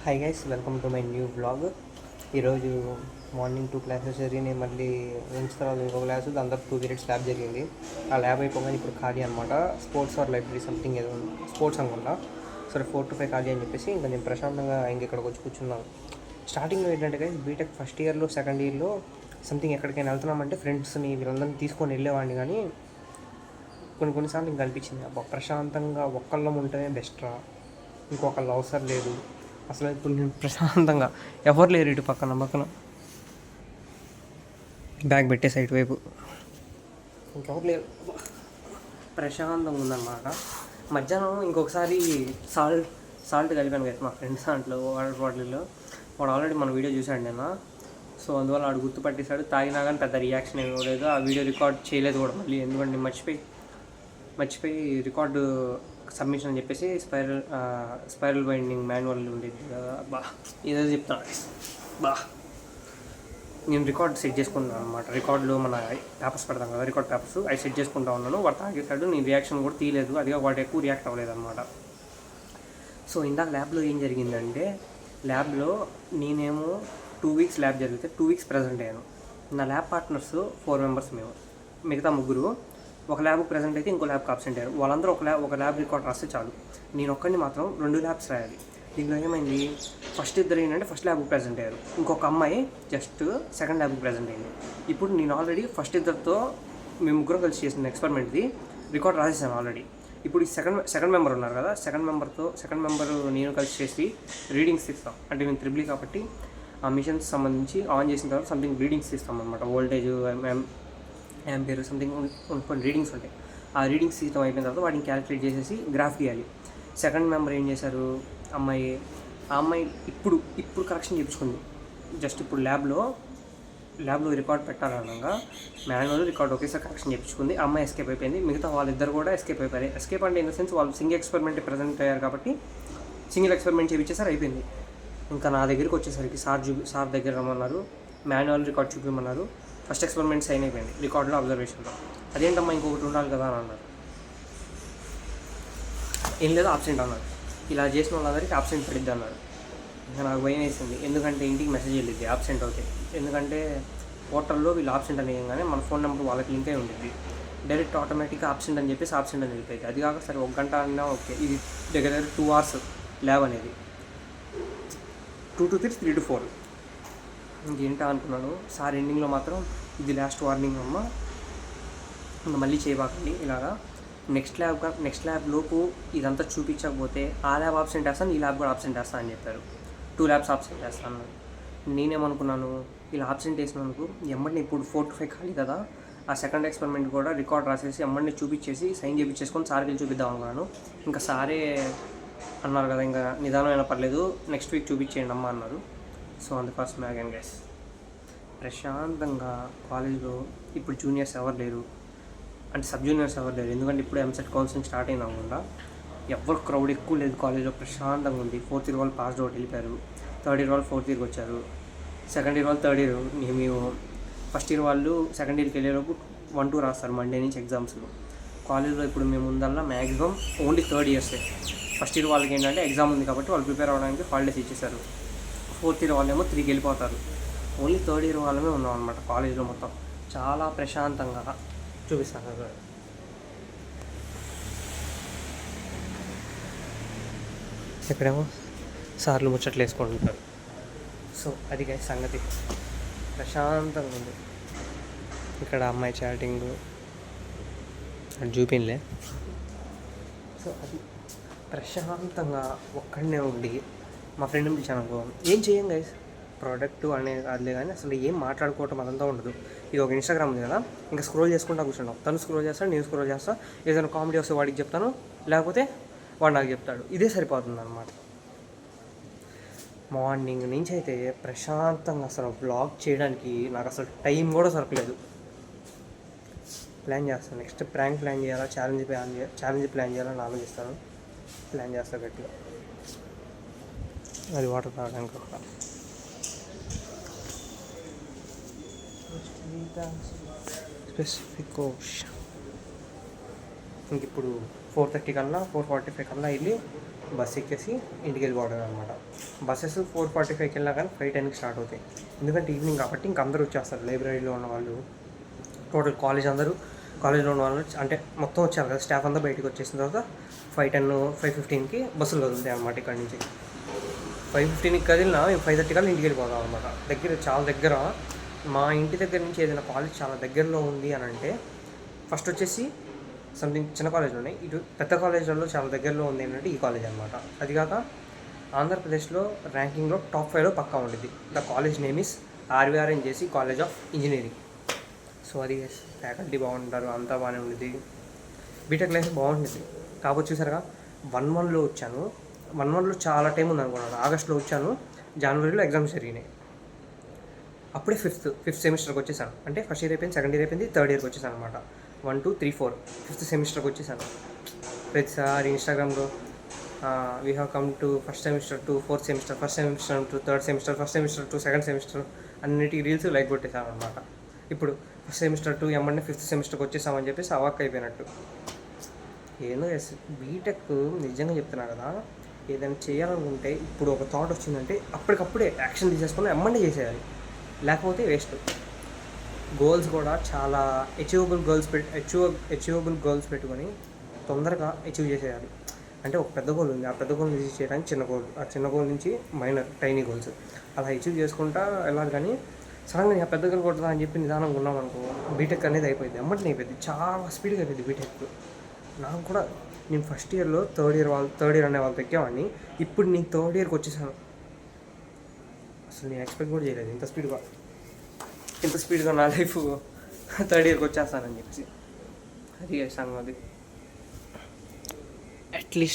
Hi guys, welcome to my new blog. ఈరోజు morning 2 classes జరిగినాయి. మళ్ళీ లంచ్ తర్వాత ఇంకో క్లాసు, దాని తర్వాత 2 పీరియడ్స్ ల్యాబ్ జరిగింది. ఆ ల్యాబ్ అయిపోగానే ఇప్పుడు ఖాళీ అనమాట. స్పోర్ట్స్ ఆర్ లైబ్రరీ సంథింగ్ ఏదో స్పోర్ట్స్ అనుకుంటా. సరే 4 to 5 ఖాళీ అని చెప్పేసి ఇంకా నేను ప్రశాంతంగా ఇక్కడికి వచ్చి కూర్చున్నాను. స్టార్టింగ్లో ఏంటంటే గైస్, బీటెక్ ఫస్ట్ ఇయర్లో సెకండ్ ఇయర్లో సంథింగ్ ఎక్కడికైనా వెళ్తున్నామంటే ఫ్రెండ్స్ని వీళ్ళందరినీ తీసుకొని వెళ్ళేవాడిని. కానీ కొన్నిసార్లు ఇంకా అనిపించింది, అబ్బా ప్రశాంతంగా ఒక్కళ్ళం ఉంటేనే బెస్ట్ రా, ఇంకొకళ్ళు అవసరం లేదు. అసలు ఇప్పుడు నేను ప్రశాంతంగా ఎవరు లేరు ఇటు పక్కన బ్యాగ్ పెట్టేసి ఇటువైపు ఇంకెవరు లేరు, ప్రశాంతంగా ఉందన్నమాట. మధ్యాహ్నం ఇంకొకసారి సాల్ట్ కలిపాను కదా మా ఫ్రెండ్స్ దాంట్లో వాటర్ బాటిల్లో. వాడు ఆల్రెడీ మన వీడియో చూశాడు నేను, సో అందువల్ల వాడు గుర్తుపట్టేశాడు. తాగినా కానీ పెద్ద రియాక్షన్ ఏమి ఇవ్వలేదు. ఆ వీడియో రికార్డ్ చేయలేదు కూడా మళ్ళీ, ఎందుకంటే మర్చిపోయి రికార్డు సబ్మిషన్ అని చెప్పేసి స్పైరల్ బైండింగ్ మాన్యువల్ ఉండేది కదా. ఏదో చెప్తాను నేను రికార్డ్ సెట్ చేసుకున్నాను అనమాట. రికార్డులో మన పేపర్స్ పెడతాం కదా, రికార్డ్ పేపర్స్ అవి సెట్ చేసుకుంటా ఉన్నాను. వాడు తాగేశాడు, నేను రియాక్షన్ కూడా తీయలేదు. అదిగా వాడు ఎక్కువ రియాక్ట్ అవ్వలేదు అనమాట. సో ఇందాక ల్యాబ్లో ఏం జరిగిందంటే, ల్యాబ్లో నేనేమో 2 weeks ల్యాబ్ జరిగితే 2 weeks ప్రజెంట్ అయ్యాను. నా ల్యాబ్ పార్ట్నర్స్ 4 members మేము, మిగతా 3 ఒక ల్యాబ్కి ప్రజెంట్ అయితే ఇంకో ల్యాబ్కి అబ్సెంట్ అయ్యారు. వాళ్ళందరూ ఒక ల్యాబ్ రికార్డ్ రాస్తే చాలు. నేను ఒక్కడిని మాత్రం 2 ల్యాబ్స్ రాయాలి. దీంట్లో ఏమైంది, ఫస్ట్ ఇద్దరు ఏంటంటే ఫస్ట్ ల్యాబ్కి ప్రజెంట్ అయ్యారు, ఇంకొక అమ్మాయి జస్ట్ సెకండ్ ల్యాబ్కి ప్రజెంట్ అయింది. ఇప్పుడు నేను ఆల్రెడీ ఫస్ట్ ఇద్దరితో మేము ముగ్గురం కలిసి చేసిన ఎక్స్పెరిమెంట్ది రికార్డ్ రాసేసాను ఆల్రెడీ. ఇప్పుడు ఈ సెకండ్ మెంబర్ ఉన్నారు కదా, సెకండ్ మెంబర్ నేను కలిసి చేసి రీడింగ్స్ ఇస్తాం. అంటే మేము త్రిబుల్ కాబట్టి ఆ మిషన్స్ సంబంధించి ఆన్ చేసిన తర్వాత సంథింగ్ రీడింగ్స్ ఇస్తాం అనమాట. వోల్టేజ్, యాంపియర్ సంథింగ్ కొన్ని రీడింగ్స్ ఉంటాయి. ఆ రీడింగ్స్ సిస్టమ్ అయిపోయిన తర్వాత వాటిని క్యాలిక్యులేట్ చేసేసి గ్రాఫ్ గీయాలి. సెకండ్ మెంబర్ ఏం చేశారు, ఆ అమ్మాయి ఇప్పుడు కరెక్షన్ చేయించుకుంది. జస్ట్ ఇప్పుడు ల్యాబ్లో రికార్డ్ పెట్టాలనగా మాన్యువల్ రికార్డ్ ఒకేసారి కరెక్షన్ చేయించుకుంది. అమ్మాయి ఎస్కేప్ అయిపోయింది. మిగతా వాళ్ళిద్దరు కూడా ఎస్కేప్ అయిపోయారు. ఎస్కేప్ అంటే ఇన్ ద సెన్స్ వాళ్ళు సింగిల్ ఎక్స్పెరిమెంట్ ప్రజెంట్ అయ్యారు కాబట్టి సింగిల్ ఎక్స్పెరిమెంట్ చేయించేసారు, అయిపోయింది. ఇంకా నా దగ్గరికి వచ్చేసరికి సార్ దగ్గర రమ్మన్నారు, మాన్యువల్ రికార్డ్ చూపించమన్నారు. ఫస్ట్ ఎక్స్పెరిమెంట్ సైన్ అయిపోయింది రికార్డులో, అబ్జర్వేషన్లో. అదేంటమ్మా ఇంకొకటి ఉండాలి కదా అని అన్నారు. ఏం లేదు ఆబ్సెంట్ అన్నారు. ఇలా చేసిన వాళ్ళందరికీ ఆబ్సెంట్ పడిద్ది అన్నారు. ఇంకా నాకు భయం వేసింది, ఎందుకంటే ఇంటికి మెసేజ్ వెళ్ళిద్ది ఆబ్సెంట్ అవుతాయి. ఎందుకంటే పోర్టల్లో వీళ్ళు ఆబ్సెంట్ అనేయంగానే మన ఫోన్ నెంబర్ వాళ్ళకి లింక్ అయి ఉంటుంది. డైరెక్ట్ ఆటోమేటిక్గా ఆబ్సెంట్ అని చెప్పేసి ఆబ్సెంట్ అని వెళ్ళిపోయింది. అది కాక సరే 1 గంట అన్నా ఓకే, ఇది దగ్గర 2 hours ల్యాబ్ అనేది, 2 to 3, 3 to 4. ఇంకేంటా అనుకున్నాను. సార్ ఎండింగ్లో మాత్రం ఇది లాస్ట్ వార్నింగ్ అమ్మ, ఇంకా మళ్ళీ చేయబాకండి ఇలాగా. నెక్స్ట్ ల్యాబ్ లోపు ఇదంతా చూపించకపోతే ఆ ల్యాబ్ ఆబ్సెంట్ వేస్తాను, ఈ ల్యాబ్ కూడా ఆబ్సెంట్ వేస్తాను అని చెప్పారు. 2 labs ఆబ్సెంట్ వేస్తాను. నేనేమనుకున్నాను, ఇలా ఆబ్సెంట్ వేసినందుకు ఎమ్మడిని ఇప్పుడు 4 to 5 ఖాళీ కదా, ఆ సెకండ్ ఎక్స్పెరిమెంట్ కూడా రికార్డ్ రాసేసి ఎమ్మడిని చూపించేసి సైన్ చేయించేసుకొని సార్కి వెళ్ళి చూపిద్దాం అనుకున్నాను. ఇంకా సారే అన్నారు కదా, ఇంకా నిదానమైన పర్లేదు నెక్స్ట్ వీక్ చూపించేయండి అమ్మ అన్నారు. సో అందుకోసమే అగైన్ గైస్, ప్రశాంతంగా కాలేజ్లో ఇప్పుడు జూనియర్స్ ఎవరు లేరు, అంటే సబ్ జూనియర్స్ ఎవరు లేరు. ఎందుకంటే ఇప్పుడు ఎంసెట్ కౌన్సిలింగ్ స్టార్ట్ అయినా కూడా ఎవరు క్రౌడ్ ఎక్కువ లేదు కాలేజ్లో, ప్రశాంతంగా ఉంది. 4th year వాళ్ళు పాస్డ్ అవుట్ వెళ్ళిపోయారు, 3rd year వాళ్ళు 4th yearకి వచ్చారు, 2nd year వాళ్ళు 3rd year. మేము ఫస్ట్ ఇయర్ వాళ్ళు 2nd yearకి వెళ్ళేలోపు 1-2 రాస్తారు మండే నుంచి ఎగ్జామ్స్. కాలేజ్లో ఇప్పుడు మేము ముందల్లా maximum only 3rd years. First year వాళ్ళకి ఏంటంటే ఎగ్జామ్ ఉంది కాబట్టి వాళ్ళు ప్రిపేర్ అవ్వడానికి హాలిడేస్ ఇచ్చేసారు. 4th year వాళ్ళేమో 3కి వెళ్ళిపోతారు. ఓన్లీ 3rd year వాళ్ళమే ఉన్నాం అనమాట కాలేజ్లో. మొత్తం చాలా ప్రశాంతంగా చూపిస్తాను. ఇక్కడేమో సార్లు ముచ్చట్లు వేసుకుంటుంటారు. సో అది సంగతి, ప్రశాంతంగా ఉంది. ఇక్కడ అమ్మాయి చాటింగ్ అది చూపిన్లే. సో అది ప్రశాంతంగా ఒక్కడనే ఉండి, మా ఫ్రెండ్ని పిలిచాను అనుకో, ఏం చేయం గైస్, ప్రోడక్ట్ అనే అదిలే కానీ అసలు ఏం మాట్లాడుకోవటం అదంతా ఉండదు. ఇది ఒక ఇన్స్టాగ్రామ్ ఉంది కదా, ఇంకా స్క్రోల్ చేసుకుంటా కూర్చుంటాం. తను స్క్రోల్ చేస్తాను, నేను స్క్రోల్ చేస్తాను. ఏదైనా కామెడీ వస్తే వాడికి చెప్తాను, లేకపోతే వాడు నాకు చెప్తాడు. ఇదే సరిపోతుంది అనమాట. మార్నింగ్ నుంచి అయితే ప్రశాంతంగా అసలు వ్లాగ్ చేయడానికి నాకు అసలు టైం కూడా సరకలేదు. ప్లాన్ చేస్తాను, నెక్స్ట్ ప్రాంక్ ప్లాన్ చేయాలా, ఛాలెంజ్ ప్లాన్ చేయాలని ఆలోచిస్తాను. ప్లాన్ చేస్తా గట్టిగా. అది వాటర్ తాగడానికి ఒక స్పెసిఫిక్ ఇంక ఇప్పుడు 4:30 కల్లా 4:45 కల్లా వెళ్ళి బస్ ఎక్కేసి ఇంటికి వెళ్ళిపోవడం అనమాట. బస్సెస్ 4:45కి వెళ్ళినా కానీ 5:10కి స్టార్ట్ అవుతాయి. ఎందుకంటే ఈవినింగ్ కాబట్టి ఇంక అందరూ వచ్చేస్తారు. లైబ్రరీలో ఉన్న వాళ్ళు, టోటల్ కాలేజ్లో ఉన్న వాళ్ళు అంటే మొత్తం వచ్చారు కదా, స్టాఫ్ అంతా బయటకు వచ్చేసిన తర్వాత 5:10 5:15కి బస్సులు కదులుతాయి అనమాట. ఇక్కడ నుంచి 5:15కి కదిలినా మేము 5:30 కల్లా ఇంటికి వెళ్ళిపోతాం అనమాట. చాలా దగ్గర. మా ఇంటి దగ్గర నుంచి ఏదైనా కాలేజ్ చాలా దగ్గరలో ఉంది అని అంటే ఫస్ట్ వచ్చేసి సంథింగ్ చిన్న కాలేజ్లోనే, ఇటు పెద్ద కాలేజీలలో చాలా దగ్గరలో ఉంది ఏంటంటే ఈ కాలేజ్ అనమాట. అది కాక ఆంధ్రప్రదేశ్లో ర్యాంకింగ్లో టాప్ 5లో పక్కా ఉండేది. The college name is RVRNJC college of engineering. So అది ఫ్యాకల్టీ బాగుంటారు, అంతా బాగానే ఉండేది. బీటెక్ లైఫ్ బాగుంటుంది. కాకపోతే చూసారుగా 1-1లో వచ్చాను. 1-1లో చాలా టైం ఉంది అనుకున్నాను. ఆగస్టులో వచ్చాను, జనవరిలో ఎగ్జామ్స్ జరిగినాయి. అప్పుడే ఫిఫ్త్ సెమిస్టర్కి వచ్చేసాను. అంటే ఫస్ట్ ఇయర్ అయిపోయింది, సెకండ్ ఇయర్ అయిపోయింది, థర్డ్ ఇయర్కి వచ్చేసాను అనమాట. 1 2 3 4 ఫిఫ్త్ సెమిస్టర్కి వచ్చేసాను. ప్రతిసారి ఇన్స్టాగ్రామ్లో we have come to first semester to fourth semester, first semester to third semester, first semester to second semester అన్నిటికీ రీల్స్ లైక్ కొట్టేసాను అనమాట. ఇప్పుడు ఫస్ట్ సెమిస్టర్ టు ఏమంటే ఫిఫ్త్ సెమిస్టర్కి వచ్చేసామని చెప్పేసి అవాక్ అయిపోయినట్టు. ఏదో బీటెక్ నిజంగా చెప్తున్నా కదా, ఏదైనా చేయాలనుకుంటే ఇప్పుడు ఒక థాట్ వచ్చిందంటే అప్పటికప్పుడే యాక్షన్ తీసేసుకొని ఎమ్మంటే చేసేయాలి, లేకపోతే వేస్ట్. గోల్స్ కూడా చాలా అచీవబుల్ గోల్స్ పెట్టుకొని తొందరగా అచీవ్ చేసేయాలి. అంటే ఒక పెద్ద గోల్ ఉంది, ఆ పెద్ద గోల్ అచీవ్ చేయడానికి చిన్న గోల్ నుంచి టైనీ గోల్స్ అలా అచీవ్ చేసుకుంటా వెళ్ళాలి. కానీ సడన్గా ఆ పెద్ద గోల్ కొడతా అని చెప్పి నిదానంగా ఉన్నాం అనుకో, బీటెక్ అనేది అయిపోయింది, ఎమ్మటిని అయిపోయింది, చాలా స్పీడ్గా అయిపోయింది బీటెక్. నాకు కూడా నేను ఫస్ట్ ఇయర్లో థర్డ్ ఇయర్ అనే వాళ్ళతో ఎక్కేవాడిని. ఇప్పుడు నేను థర్డ్ ఇయర్కి వచ్చేసాను. అసలు నేను ఎక్స్పెక్ట్ కూడా చేయలేదు ఇంత స్పీడ్గా నా లైఫ్ థర్డ్ ఇయర్కి వచ్చేస్తానని చెప్పేసి. అది సంగతి. అట్లీస్ట్